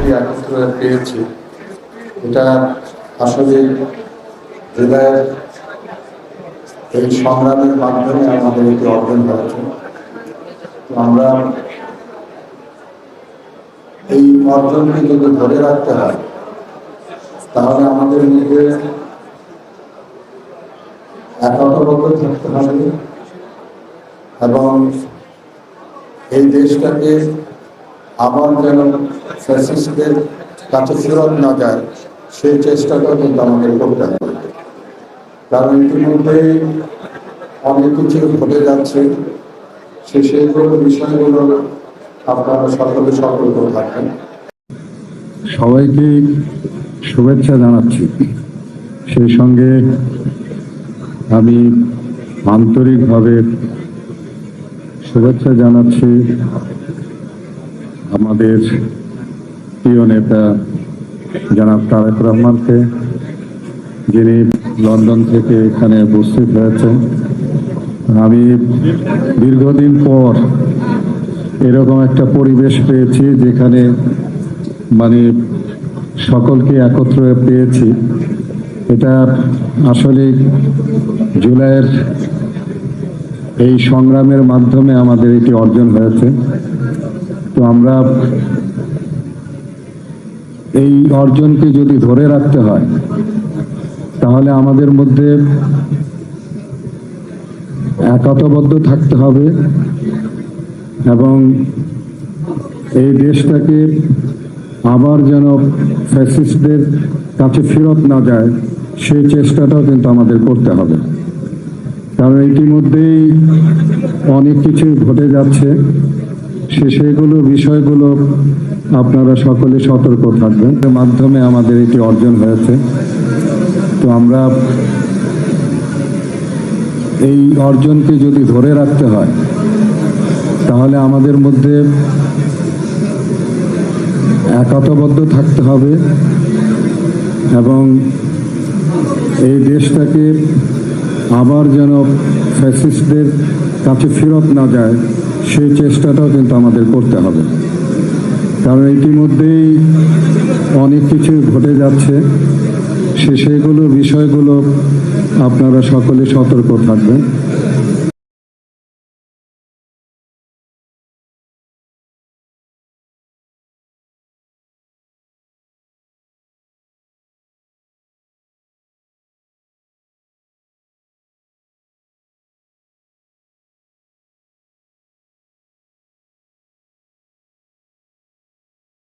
অর্জনকে একত্রে পেয়েছি, এটা আসলে হৃদয়ের এই সংগ্রামের মাধ্যমে আমাদের এটি অর্জন হয়েছে। তো আমরা এই অর্জনকে যদি ধরে রাখতে হয়, তাহলে আমাদের মধ্যে একতাবদ্ধ থাকতে হবে এবং এই দেশটাকে আবার যেন ফ্যাসিস্টদের কাছে ফেরত না যায় সেই চেষ্টাটাও কিন্তু আমাদের করতে হবে। কারণ ইতিমধ্যেই অনেক কিছু ঘটে যাচ্ছে, সেইগুলো বিষয়গুলো আপনারা সকলে সতর্ক থাকবেন। সবাইকে শুভেচ্ছা জানাচ্ছি। সেই সঙ্গে আমি আন্তরিকভাবে শুভেচ্ছা জানাচ্ছি আমাদের প্রিয় নেতা জনাব তারেক রহমানকে, যিনি লন্ডন থেকে এখানে উপস্থিত হয়েছেন। আমি দীর্ঘদিন পর এরকম একটা পরিবেশ পেয়েছি যেখানে সকলকে একত্রে পেয়েছি। এটা আসলে জুলাইয়ের এই সংগ্রামের মাধ্যমে আমাদের এটি অর্জন হয়েছে। তো আমরা এই অর্জনকে যদি ধরে রাখতে হয়, তাহলে আমাদের মধ্যে একতাবদ্ধ থাকতে হবে এবং এই দেশটাকে আবার যেন ফ্যাসিস্টদের কাছে ফেরত না যায় সেই চেষ্টাটাও কিন্তু আমাদের করতে হবে। কারণ ইতিমধ্যেই অনেক কিছু ঘটে যাচ্ছে, সেগুলো বিষয়গুলো আপনারা সকলে সতর্ক থাকবেন। এর মাধ্যমে আমাদের এটি অর্জন হয়েছে। তো আমরা এই অর্জনকে যদি ধরে রাখতে হয়, তাহলে আমাদের মধ্যে একতাবদ্ধ থাকতে হবে এবং এই দেশটাকে আবার যেন ফ্যাসিস্টদের কাছে ফেরত না যায় সেই চেষ্টাটাও কিন্তু আমাদের করতে হবে। কারণ ইতিমধ্যেই অনেক কিছু ঘটে যাচ্ছে, সেগুলো বিষয়গুলো আপনারা সকলে সতর্ক থাকবেন।